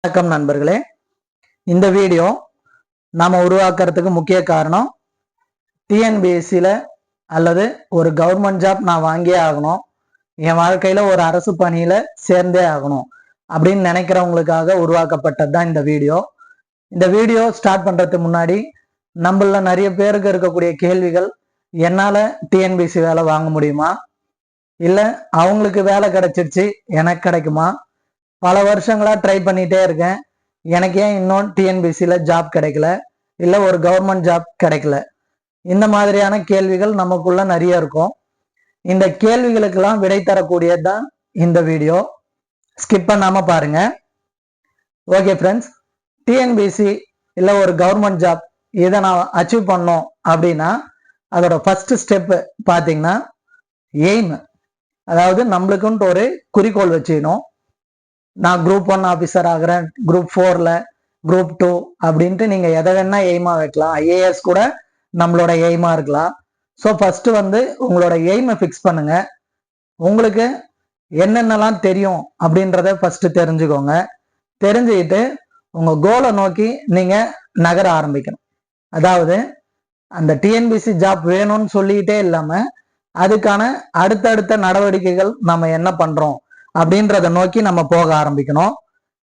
வணக்கம் நண்பர்களே. இந்த வீடியோ நாம உருவாக்குறதுக்கு முக்கிய காரணம் டிஎன்பிஎஸ்சியில் அல்லது ஒரு கவர்மெண்ட் ஜாப் நான் வாங்கியே ஆகணும், என் வாழ்க்கையில ஒரு அரசு பணியில சேர்ந்தே ஆகணும் அப்படின்னு நினைக்கிறவங்களுக்காக உருவாக்கப்பட்டது தான் இந்த வீடியோ. இந்த வீடியோ ஸ்டார்ட் பண்றதுக்கு முன்னாடி நம்மள நிறைய பேருக்கு இருக்கக்கூடிய கேள்விகள், என்னால டிஎன்பிஎஸ்சி வேலை வாங்க முடியுமா, இல்ல அவங்களுக்கு வேலை கிடைச்சிருச்சு எனக்கு கிடைக்குமா, பல வருஷங்களா ட்ரை பண்ணிட்டே இருக்கேன், எனக்கு ஏன் இன்னும் டிஎன்பிஎஸ்சியில ஜாப் கிடைக்கல, இல்ல ஒரு கவர்மெண்ட் ஜாப் கிடைக்கல, இந்த மாதிரியான கேள்விகள் நமக்குள்ள நிறைய இருக்கும். இந்த கேள்விகளுக்கெல்லாம் விடை தரக்கூடியதுதான் இந்த வீடியோ. ஸ்கிப் பண்ணாம பாருங்க. ஓகே ஃப்ரெண்ட்ஸ், டிஎன்பிஎஸ்சி இல்ல ஒரு கவர்மெண்ட் ஜாப் இதை நான் அச்சீவ் பண்ணோம் அப்படின்னா அதோட ஃபர்ஸ்ட் ஸ்டெப் பார்த்தீங்கன்னா எய்ம். அதாவது நம்மளுக்குன்ட்டு ஒரு குறிக்கோள் வச்சுக்கணும். நான் குரூப் 1 ஆஃபீஸர் ஆகிறேன், குரூப் 4ல, குரூப் 2 அப்படின்ட்டு நீங்க எதை வேணா எய்மா வைக்கலாம். ஐஏஎஸ் கூட நம்மளோட எய்மா இருக்கலாம். ஸோ ஃபர்ஸ்ட் உங்களோட எய்மை ஃபிக்ஸ் பண்ணுங்க. உங்களுக்கு என்னென்னலாம் தெரியும் அப்படின்றத ஃபர்ஸ்ட் தெரிஞ்சுக்கோங்க. தெரிஞ்சுக்கிட்டு உங்க கோலை நோக்கி நீங்க நகர ஆரம்பிக்கணும். அதாவது அந்த டிஎன்பிஎஸ்சி ஜாப் வேணும்னு சொல்லிக்கிட்டே இல்லாம அதுக்கான அடுத்தடுத்த நடவடிக்கைகள் நம்ம என்ன பண்றோம் அப்படின்றத நோக்கி நம்ம போக ஆரம்பிக்கணும்.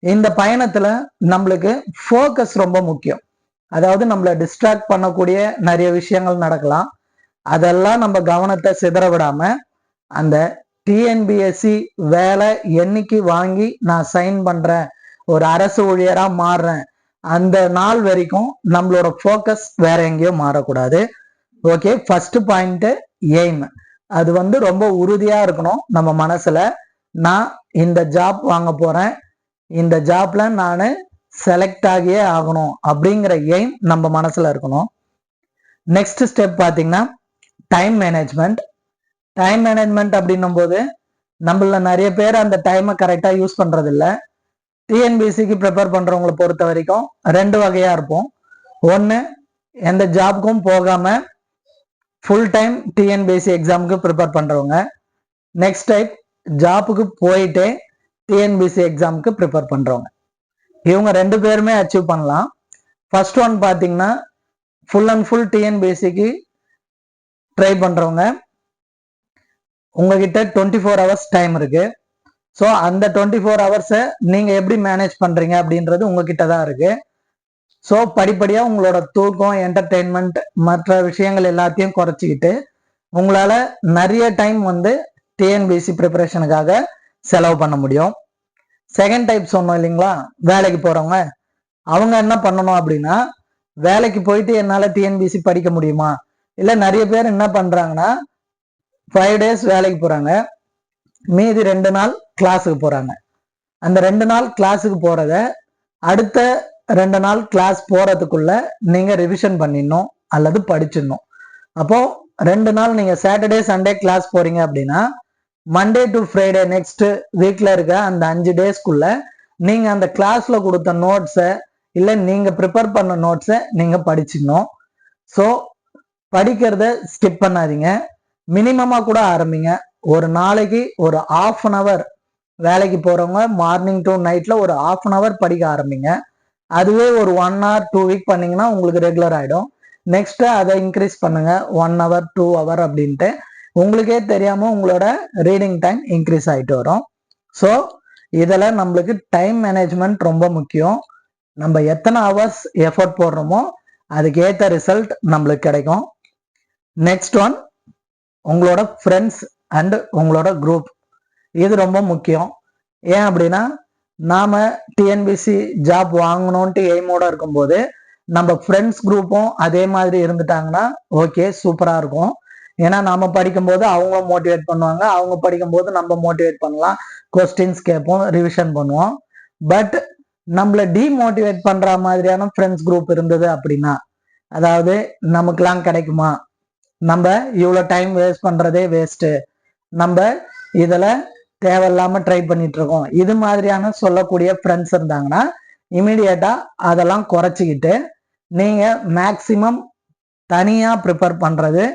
இந்த பயணத்துல நம்மளுக்கு ஃபோக்கஸ் ரொம்ப முக்கியம். அதாவது நம்மளை டிஸ்ட்ராக்ட் பண்ணக்கூடிய நிறைய விஷயங்கள் நடக்கலாம். அதெல்லாம் நம்ம கவனத்தை சிதற விடாம அந்த டிஎன்பிஎஸ்சி வேலை என்னைக்கு வாங்கி நான் சைன் பண்றேன், ஒரு அரசு ஊழியரா மாறுறேன், அந்த நாள் வரைக்கும் நம்மளோட ஃபோக்கஸ் வேற எங்கேயோ மாறக்கூடாது. Okay, first point aim. அது ரொம்ப உறுதியா இருக்கணும் நம்ம மனசுல. நான் இந்த ஜாப் வாங்க போறேன், இந்த ஜாப்ல நான் செலக்ட் ஆகியே ஆகணும் அப்படிங்கிற எய்ம் நம்ம மனசுல இருக்கணும். நெக்ஸ்ட் ஸ்டெப் பாத்தீங்கன்னா டைம் மேனேஜ்மெண்ட். டைம் மேனேஜ்மெண்ட் அப்படின்னும் போது நம்மள நிறைய பேர் அந்த டைமை கரெக்டா யூஸ் பண்றது இல்லை. டிஎன்பிஎஸ்சிக்கு ப்ரிப்பேர் பண்றவங்களை பொறுத்த வரைக்கும் ரெண்டு வகையா இருப்போம். ஒன்னு, எந்த ஜாப்க்கும் போகாம ஃபுல் டைம் டிஎன்பிஎஸ்சி எக்ஸாமுக்கு ப்ரிப்பேர் பண்றவங்க. நெக்ஸ்ட் டைப், ஜாப்புக்கு போயிட்டே டிஎன்பிஎஸ்சி எக்ஸாமுக்கு ப்ரிப்பேர் பண்றவங்க. இவங்க ரெண்டு பேருமே அச்சீவ் பண்ணலாம். ஃபர்ஸ்ட் ஒன் பாத்தீங்கன்னா ஃபுல் அண்ட் ஃபுல் டிஎன்பிஎஸ்சிக்கு ட்ரை பண்றவங்க. உங்ககிட்ட 24 hours டைம் இருக்கு. ஸோ அந்த 24 hours நீங்க எப்படி மேனேஜ் பண்றீங்க அப்படின்றது உங்ககிட்ட தான் இருக்கு. ஸோ படிப்படியா உங்களோட தூக்கம், என்டர்டெயின்மெண்ட், மற்ற விஷயங்கள் எல்லாத்தையும் குறைச்சிக்கிட்டு உங்களால நிறைய டைம் டிஎன்பிஎஸ்சி ப்ரிப்பரேஷனுக்காக செலவு பண்ண முடியும். செகண்ட் டைப் சொன்னோம் இல்லைங்களா, வேலைக்கு போறவங்க. அவங்க என்ன பண்ணணும் அப்படின்னா, வேலைக்கு போயிட்டு என்னால டிஎன்பிஎஸ்சி படிக்க முடியுமா, இல்ல நிறைய பேர் என்ன பண்றாங்கன்னா 5 days வேலைக்கு போறாங்க, மீதி 2 நாள் கிளாஸுக்கு போறாங்க. அந்த 2 நாள் கிளாஸுக்கு போறத அடுத்த 2 நாள் கிளாஸ் போறதுக்குள்ள நீங்க ரிவிஷன் பண்ணிடணும் அல்லது படிச்சிடணும். அப்போ 2 நாள் நீங்க சாட்டர்டே சண்டே கிளாஸ் போறீங்க அப்படின்னா மண்டே டு ஃப்ரைடே நெக்ஸ்ட் வீக்ல இருக்க அந்த 5 daysக்குள்ள நீங்க அந்த கிளாஸ்ல கொடுத்த நோட்ஸை இல்ல நீங்க ப்ரிப்பேர் பண்ண நோட்ஸை நீங்க படிச்சிடணும். ஸோ படிக்கிறத ஸ்கிப் பண்ணாதீங்க. மினிமமா கூட ஆரம்பிங்க. ஒரு நாளைக்கு ஒரு 1/2 hour, வேலைக்கு போறவங்க மார்னிங் டு நைட்ல ஒரு 1/2 hour படிக்க ஆரம்பிங்க. அதுவே ஒரு 1 hour 2 week பண்ணீங்கன்னா உங்களுக்கு ரெகுலர் ஆயிடும். நெக்ஸ்ட் அதை இன்க்ரீஸ் பண்ணுங்க, 1 hour 2 hour அப்படின்ட்டு. உங்களுக்கே தெரியாம உங்களோட ரீடிங் டைம் இன்க்ரீஸ் ஆகிட்டு வரும். ஸோ இதில் நம்மளுக்கு டைம் மேனேஜ்மெண்ட் ரொம்ப முக்கியம். நம்ம எத்தனை ஹவர்ஸ் எஃபர்ட் போடுறோமோ அதுக்கு ஏற்ற ரிசல்ட் நம்மளுக்கு கிடைக்கும். நெக்ஸ்ட் ஒன், உங்களோட ஃப்ரெண்ட்ஸ் அண்ட் உங்களோட குரூப். இது ரொம்ப முக்கியம். ஏன் அப்படின்னா, நாம டிஎன்பிஎஸ்சி ஜாப் வாங்கணும்ட்டு எய்மோட இருக்கும்போது நம்ம ஃப்ரெண்ட்ஸ் குரூப்பும் அதே மாதிரி இருந்துட்டாங்கன்னா ஓகே, சூப்பரா இருக்கும். ஏன்னா நாம படிக்கும்போது அவங்க மோட்டிவேட் பண்ணுவாங்க, அவங்க படிக்கும்போது நம்ம மோட்டிவேட் பண்ணலாம், கொஸ்டின்ஸ் கேட்போம், ரிவிஷன் பண்ணுவோம். பட் நம்மள டிமோட்டிவேட் பண்ற மாதிரியான ஃப்ரெண்ட்ஸ் குரூப் இருந்தது அப்படின்னா, அதாவது நமக்குலாம் கிடைக்குமா, நம்ம இவ்வளோ டைம் வேஸ்ட் பண்றதே வேஸ்ட்டு, நம்ம இதில் தேவையில்லாம ட்ரை பண்ணிட்டு இருக்கோம், இது மாதிரியான சொல்லக்கூடிய ஃப்ரெண்ட்ஸ் இருந்தாங்கன்னா இமீடியட்டா அதெல்லாம் குறைச்சிக்கிட்டு நீங்க மேக்சிமம் தனியா ப்ரிப்பேர் பண்றது,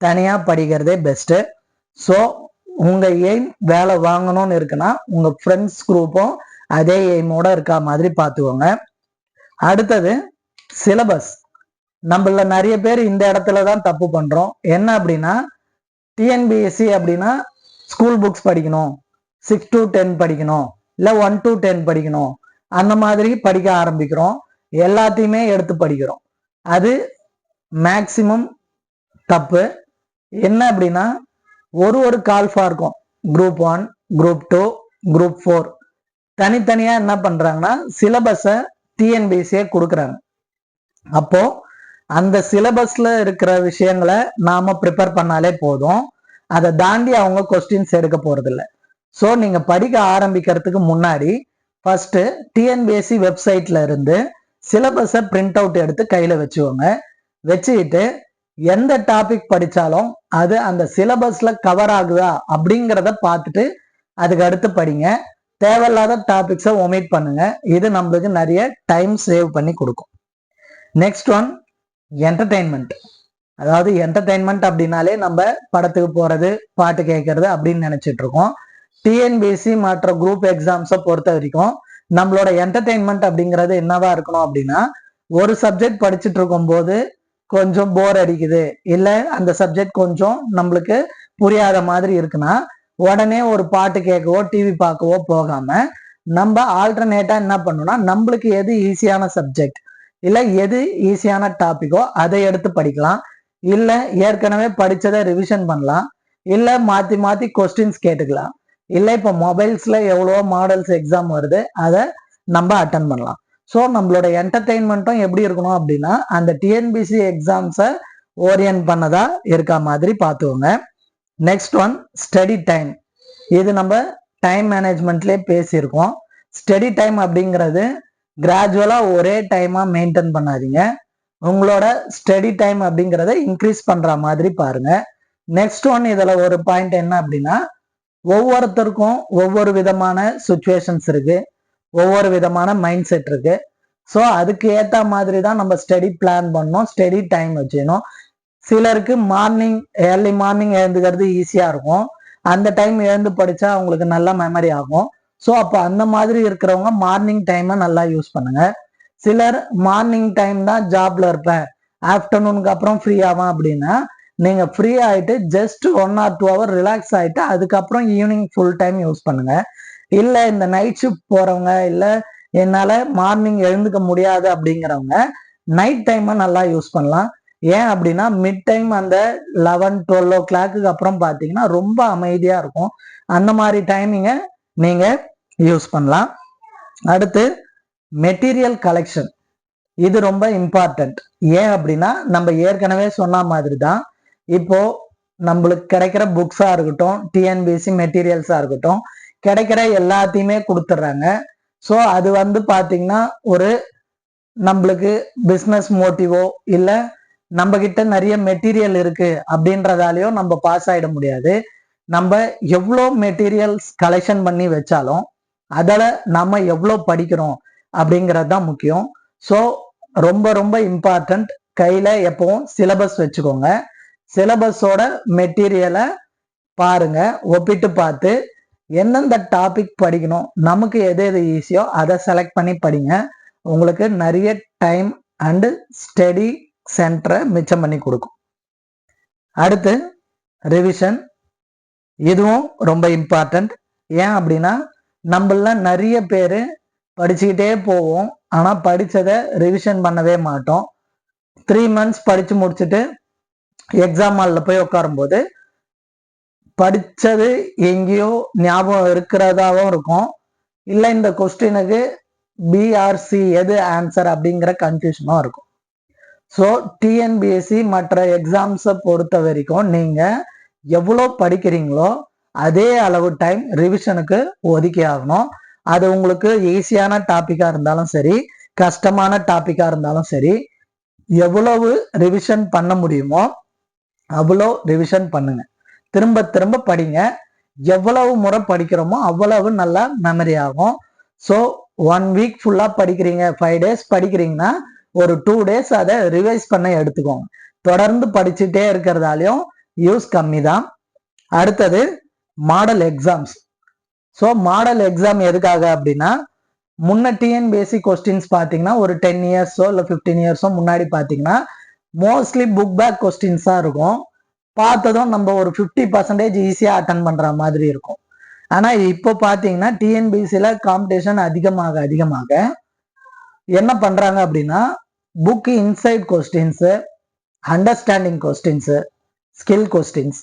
தனியா படிக்கிறதே பெஸ்ட். ஸோ உங்க எய்ம் வேலை வாங்கணும்னு இருக்குன்னா உங்க ஃப்ரெண்ட்ஸ் குரூப்பும் அதே எய்மோட இருக்கா மாதிரி பார்த்துக்கோங்க. அடுத்தது சிலபஸ். நம்மள நிறைய பேர் இந்த இடத்துலதான் தப்பு பண்றோம். என்ன அப்படின்னா, டிஎன்பிஎஸ்சி அப்படின்னா ஸ்கூல் புக்ஸ் படிக்கணும், 6 to 10 படிக்கணும், இல்ல 1 to 10 படிக்கணும், அந்த மாதிரி படிக்க ஆரம்பிக்கிறோம். எல்லாத்தையுமே எடுத்து படிக்கிறோம். அது மேக்சிமம் தப்பு. என்ன அப்படின்னா, ஒரு கால்ஃபா இருக்கும். குரூப் 1, குரூப் 2, குரூப் 4 தனித்தனியா என்ன பண்றாங்கன்னா சிலபஸை டிஎன்பிஎஸ்சியே கொடுக்குறாங்க. அப்போ அந்த சிலபஸ்ல இருக்கிற விஷயங்களை நாம ப்ரிப்பேர் பண்ணாலே போதும். அதை தாண்டி அவங்க கொஸ்டின்ஸ் எடுக்க போறது இல்லை. ஸோ நீங்க படிக்க ஆரம்பிக்கிறதுக்கு முன்னாடி ஃபர்ஸ்ட் டிஎன்பிஎஸ்சி வெப்சைட்ல இருந்து சிலபஸை பிரிண்ட் அவுட் எடுத்து கையில வச்சுக்கோங்க. வச்சுக்கிட்டு எந்த டாபிக் படிச்சாலும் அது அந்த சிலபஸ்ல கவர் ஆகுதா அப்படிங்கிறத பார்த்துட்டு அதுக்கு அடுத்து படிங்க. தேவையில்லாத டாபிக்ஸை ஒமிட் பண்ணுங்க. இது நம்மளுக்கு நிறைய டைம் சேவ் பண்ணி கொடுக்கும். Next one entertainment. அதாவது என்டர்டெயின்மெண்ட் அப்படின்னாலே நம்ம படத்துக்கு போறது, பாட்டு கேட்கறது அப்படின்னு நினைச்சிட்டு இருக்கோம். டிஎன்பிஎஸ்சி மற்ற குரூப் எக்ஸாம்ஸை பொறுத்த வரைக்கும் நம்மளோட என்டர்டெயின்மெண்ட் அப்படிங்கிறது என்னவா இருக்கணும் அப்படின்னா, ஒரு சப்ஜெக்ட் படிச்சுட்டு இருக்கும் போது கொஞ்சம் போர் அடிக்குது, இல்ல அந்த சப்ஜெக்ட் கொஞ்சம் நம்மளுக்கு புரியாத மாதிரி இருக்குன்னா உடனே ஒரு பாட்டு கேட்கவோ டிவி பார்க்கவோ போகாம நம்ம ஆல்டர்னேட்டா என்ன பண்ணணும்னா, நம்மளுக்கு எது ஈஸியான சப்ஜெக்ட் இல்ல எது ஈஸியான டாபிக்கோ அதை எடுத்து படிக்கலாம். இல்ல ஏற்கனவே படிச்சதை ரிவிஷன் பண்ணலாம். இல்ல மாத்தி மாத்தி கொஸ்டின்ஸ் கேட்டுக்கலாம். இல்ல இப்ப மொபைல்ஸ்ல எவ்வளவோ மாடல்ஸ் எக்ஸாம் வருது, அதை நம்ம அட்டன் பண்ணலாம். ஸோ நம்மளோட என்டர்டெயின்மெண்ட்டும் எப்படி இருக்கணும் அப்படின்னா, அந்த டிஎன்பிசி எக்ஸாம்ஸை ஓரியன்ட் பண்ணதா இருக்கா மாதிரி பார்த்துக்கோங்க. Next one study time. இது நம்ம டைம் மேனேஜ்மெண்ட்லேயே பேசியிருக்கோம். ஸ்டடி டைம் அப்படிங்கிறது கிராஜுவலா ஒரே டைமா மெயின்டைன் பண்ணாதீங்க. உங்களோட ஸ்டடி டைம் அப்படிங்கிறத இன்க்ரீஸ் பண்ற மாதிரி பாருங்க. நெக்ஸ்ட் ஒன் இதுல ஒரு பாயிண்ட் என்ன அப்படின்னா, ஒவ்வொருத்தருக்கும் ஒவ்வொரு விதமான சுச்சுவேஷன்ஸ் இருக்கு, ஒவ்வொரு விதமான மைண்ட் செட் இருக்கு. ஸோ அதுக்கு ஏற்ற மாதிரி தான் நம்ம ஸ்டடி பிளான் பண்ணணும், ஸ்டடி டைம் வச்சுக்கணும். சிலருக்கு ஏர்லி மார்னிங் எழுந்துக்கிறது ஈஸியா இருக்கும். அந்த டைம் எழுந்து படிச்சா அவங்களுக்கு நல்லா மெமரி ஆகும். ஸோ அப்போ அந்த மாதிரி இருக்கிறவங்க மார்னிங் டைமை நல்லா யூஸ் பண்ணுங்க. சிலர் மார்னிங் டைம் தான் ஜாப்ல இருப்பேன், ஆஃப்டர்நூனுக்கு அப்புறம் ஃப்ரீ ஆகும் அப்படின்னா, நீங்க ஃப்ரீ ஆயிட்டு ஜஸ்ட் 1 or 2 hour ரிலாக்ஸ் ஆயிட்டு அதுக்கப்புறம் ஈவினிங் ஃபுல் டைம் யூஸ் பண்ணுங்க. இல்ல இந்த நைட் ஷிஃப்ட் போறவங்க, இல்ல என்னால மார்னிங் எழுந்துக்க முடியாது அப்படிங்கிறவங்க நைட் டைமை நல்லா யூஸ் பண்ணலாம். ஏன் அப்படின்னா மிட் டைம் அந்த 11-12 o'clock அப்புறம் பாத்தீங்கன்னா ரொம்ப அமைதியா இருக்கும். அந்த மாதிரி டைமிங்க நீங்க யூஸ் பண்ணலாம். அடுத்து மெட்டீரியல் கலெக்ஷன். இது ரொம்ப இம்பார்ட்டன்ட். ஏன் அப்படின்னா நம்ம ஏற்கனவே சொன்ன மாதிரி தான் இப்போ நம்மளுக்கு கிடைக்கிற புக்ஸா இருக்கட்டும், டிஎன்பிஎஸ்சி மெட்டீரியல்ஸா இருக்கட்டும், கிடைக்கிற எல்லாத்தையுமே கொடுத்துட்றாங்க. ஸோ அது வந்து பாத்தீங்கன்னா ஒரு நம்மளுக்கு பிஸ்னஸ் மோட்டிவோ இல்ல நம்ம கிட்ட நிறைய மெட்டீரியல் இருக்கு அப்படின்றதாலேயோ நம்ம பாஸ் ஆயிட முடியாது. நம்ம எவ்வளோ மெட்டீரியல்ஸ் கலெக்ஷன் பண்ணி வச்சாலும் அதில் நம்ம எவ்வளோ படிக்கிறோம் அப்படிங்கிறது தான் முக்கியம். ஸோ ரொம்ப ரொம்ப இம்பார்ட்டன்ட். கையில எப்பவும் சிலபஸ் வச்சுக்கோங்க. சிலபஸோட மெட்டீரியலை பாருங்க, ஒப்பிட்டு பார்த்து எந்தெந்த டாபிக் படிக்கணும், நமக்கு எது எது ஈஸியோ அதை செலக்ட் பண்ணி படிங்க. உங்களுக்கு நிறைய டைம் அண்டு ஸ்டடி சென்டரை மிச்சம் பண்ணி கொடுக்கும். அடுத்து ரிவிஷன். இதுவும் ரொம்ப இம்பார்ட்டன்ட். ஏன் அப்படின்னா நம்மள நிறைய பேர் படிச்சுக்கிட்டே போவோம், ஆனா படிச்சதை ரிவிஷன் பண்ணவே மாட்டோம். 3 months படிச்சு முடிச்சுட்டு எக்ஸாம் ஹாலில் போய் உட்காரும் போது படிச்சது எங்கேயோ ஞாபகம் இருக்கிறதாவும் இருக்கும், இல்லை இந்த கொஸ்டினுக்கு பிஆர்சி எது ஆன்சர் அப்படிங்கிற கன்ஃபியூஷனும் இருக்கும். ஸோ டிஎன்பிஎஸ்சி மற்ற எக்ஸாம்ஸை பொறுத்த வரைக்கும் நீங்க எவ்வளோ படிக்கிறீங்களோ அதே அளவு டைம் ரிவிஷனுக்கு ஒதுக்கி ஆகணும். அது உங்களுக்கு ஈஸியான டாபிக்கா இருந்தாலும் சரி, கஷ்டமான டாபிக்கா இருந்தாலும் சரி, எவ்வளவு ரிவிஷன் பண்ண முடியுமோ அவ்வளோ ரிவிஷன் பண்ணுங்க. திரும்ப திரும்ப படிங்க. எவ்வளவு முறை படிக்கிறோமோ அவ்வளவு நல்லா மெமரி ஆகும். ஸோ 1 week ஃபுல்லா படிக்கிறீங்க, 5 days படிக்கிறீங்கன்னா ஒரு 2 days அதை ரிவைஸ் பண்ண எடுத்துக்கோங்க. தொடர்ந்து படிச்சுட்டே இருக்கிறதாலையும் யூஸ் கம்மி தான். அடுத்தது model exams. So model exam எதுக்காக அப்படின்னா, முன்ன டிஎன்பிஎஸ்சி கொஸ்டின்ஸ் பார்த்தீங்கன்னா ஒரு 10 இயர்ஸோ இல்லை 15 இயர்ஸோ முன்னாடி பார்த்தீங்கன்னா மோஸ்ட்லி புக் பேக் கொஸ்டின்ஸாக இருக்கும். பார்த்ததும் நம்ம ஒரு 50% ஈஸியாக அட்டன் பண்ணுற மாதிரி இருக்கும். ஆனால் இப்போ பார்த்தீங்கன்னா டிஎன்பிஎஸ்சியில் காம்படிஷன் அதிகமாக என்ன பண்ணுறாங்க அப்படின்னா book inside questions, understanding questions, skill questions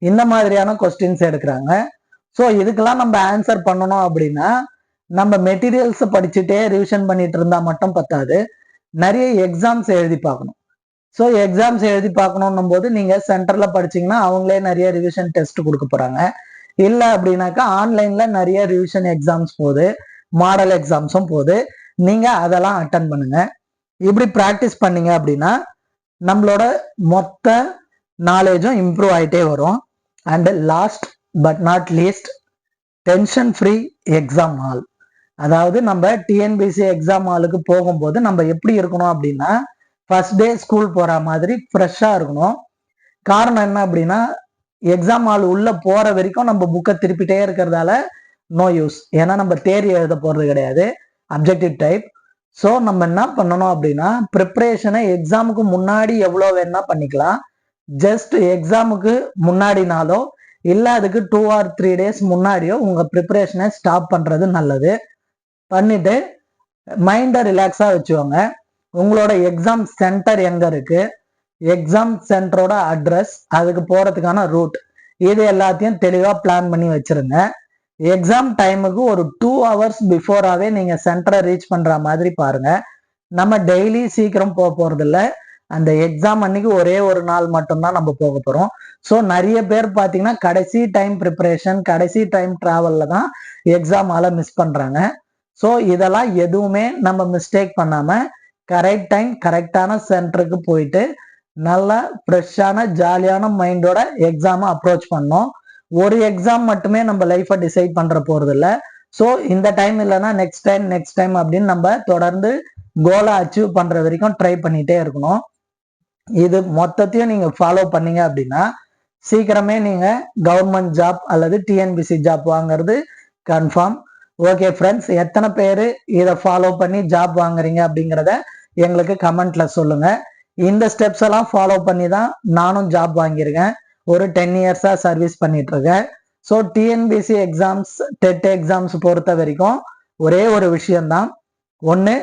இந்த மாதிரியான கொஸ்டின்ஸ் எடுக்கிறாங்க. ஸோ இதுக்கெல்லாம் நம்ம ஆன்சர் பண்ணணும் அப்படின்னா நம்ம மெட்டீரியல்ஸ் படிச்சுட்டே ரிவிஷன் பண்ணிட்டு இருந்தா மட்டும் பத்தாது, நிறைய எக்ஸாம்ஸ் எழுதி பார்க்கணும். ஸோ எக்ஸாம்ஸ் எழுதி பார்க்கணும் போது நீங்க சென்டர்ல படிச்சீங்கன்னா அவங்களே நிறைய ரிவிஷன் டெஸ்ட் கொடுக்க போறாங்க. இல்லை அப்படின்னாக்கா ஆன்லைன்ல நிறைய ரிவிஷன் எக்ஸாம்ஸ் போகுது, மாடல் எக்ஸாம்ஸும் போகுது. நீங்க அதெல்லாம் அட்டன் பண்ணுங்க. இப்படி ப்ராக்டிஸ் பண்ணீங்க அப்படின்னா நம்மளோட மொத்த நாலேஜும் இம்ப்ரூவ் ஆகிட்டே வரும். And last but not least, tension free exam hall. அதாவது நம்ம டிஎன்பிஎஸ்சி எக்ஸாம் ஹாலுக்கு போகும்போது நம்ம எப்படி இருக்கணும் அப்படின்னா ஃபர்ஸ்ட் டே ஸ்கூல் போற மாதிரி ஃப்ரெஷ்ஷாக இருக்கணும். காரணம் என்ன அப்படின்னா எக்ஸாம் ஹால் உள்ள போற வரைக்கும் நம்ம புக்கை திருப்பிட்டே இருக்கிறதால நோ யூஸ். ஏன்னா நம்ம தேரி எழுத போறது கிடையாது, அப்ஜெக்டிவ் டைப். ஸோ நம்ம என்ன பண்ணணும் அப்படின்னா ப்ரிப்ரேஷனை எக்ஸாமுக்கு முன்னாடி எவ்வளோ வேணா பண்ணிக்கலாம். ஜஸ்ட் எக்ஸாமுக்கு முன்னாடினாலோ இல்லை அதுக்கு 2 or 3 days முன்னாடியோ உங்கள் ப்ரிப்ரேஷனை ஸ்டாப் பண்ணுறது நல்லது. பண்ணிட்டு மைண்டை ரிலாக்ஸாக வச்சுக்கோங்க. உங்களோட எக்ஸாம் சென்டர் எங்கே இருக்கு, எக்ஸாம் சென்டரோட அட்ரஸ், அதுக்கு போகிறதுக்கான ரூட், இது எல்லாத்தையும் தெளிவாக பிளான் பண்ணி வச்சுருங்க. எக்ஸாம் டைமுக்கு ஒரு 2 hours பிஃபோராகவே நீங்கள் சென்டரை ரீச் பண்ணுற மாதிரி பாருங்க. நம்ம டெய்லி சீக்கிரம் போக போகிறதில்ல, அந்த எக்ஸாம் அன்னைக்கு ஒரே ஒரு நாள் மட்டும்தான் நம்ம போக போகிறோம். ஸோ நிறைய பேர் பார்த்தீங்கன்னா கடைசி டைம் ப்ரிப்பரேஷன், கடைசி டைம் ட்ராவலில் தான் எக்ஸாம் ஆல மிஸ் பண்ணுறாங்க. ஸோ இதெல்லாம் எதுவுமே நம்ம மிஸ்டேக் பண்ணாமல் கரெக்ட் டைம் கரெக்டான சென்டருக்கு போயிட்டு நல்லா ஃப்ரெஷ்ஷான ஜாலியான மைண்டோட எக்ஸாமை அப்ரோச் பண்ணோம். ஒரு எக்ஸாம் மட்டுமே நம்ம லைஃப்பை டிசைட் பண்ணுற போகிறது இல்லை. ஸோ இந்த டைம் இல்லைன்னா நெக்ஸ்ட் டைம் அப்படின்னு நம்ம தொடர்ந்து கோலை அச்சீவ் பண்ணுற வரைக்கும் ட்ரை பண்ணிகிட்டே இருக்கணும். இது மொத்தத்தையும் நீங்கள் ஃபாலோ பண்ணீங்க அப்படின்னா சீக்கிரமே நீங்கள் கவர்மெண்ட் ஜாப் அல்லது டிஎன்பிஎஸ்சி ஜாப் வாங்குறது கன்ஃபார்ம். ஓகே ஃப்ரெண்ட்ஸ், எத்தனை பேர் இதை ஃபாலோ பண்ணி ஜாப் வாங்குறீங்க அப்படிங்கிறத எங்களுக்கு கமெண்ட்ல சொல்லுங்க. இந்த ஸ்டெப்ஸ் எல்லாம் ஃபாலோ பண்ணி தான் நானும் ஜாப் வாங்கியிருக்கேன். ஒரு 10 இயர்ஸாக சர்வீஸ் பண்ணிட்டு இருக்கேன். So TNPSC exams, TET exams பொறுத்த வரைக்கும் ஒரே ஒரு விஷயம்தான். ஒன்று,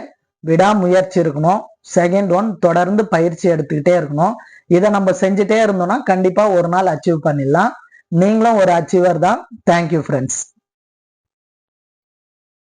விடாமுயற்சி இருக்கணும். செகண்ட் ஒன், தொடர்ந்து பயிற்சி எடுத்துக்கிட்டே இருக்கணும். இதை நம்ம செஞ்சுட்டே இருந்தோம்னா கண்டிப்பாக ஒரு நாள் அச்சீவ் பண்ணிடலாம். நீங்களும் ஒரு அச்சீவர் தான். Thank you friends.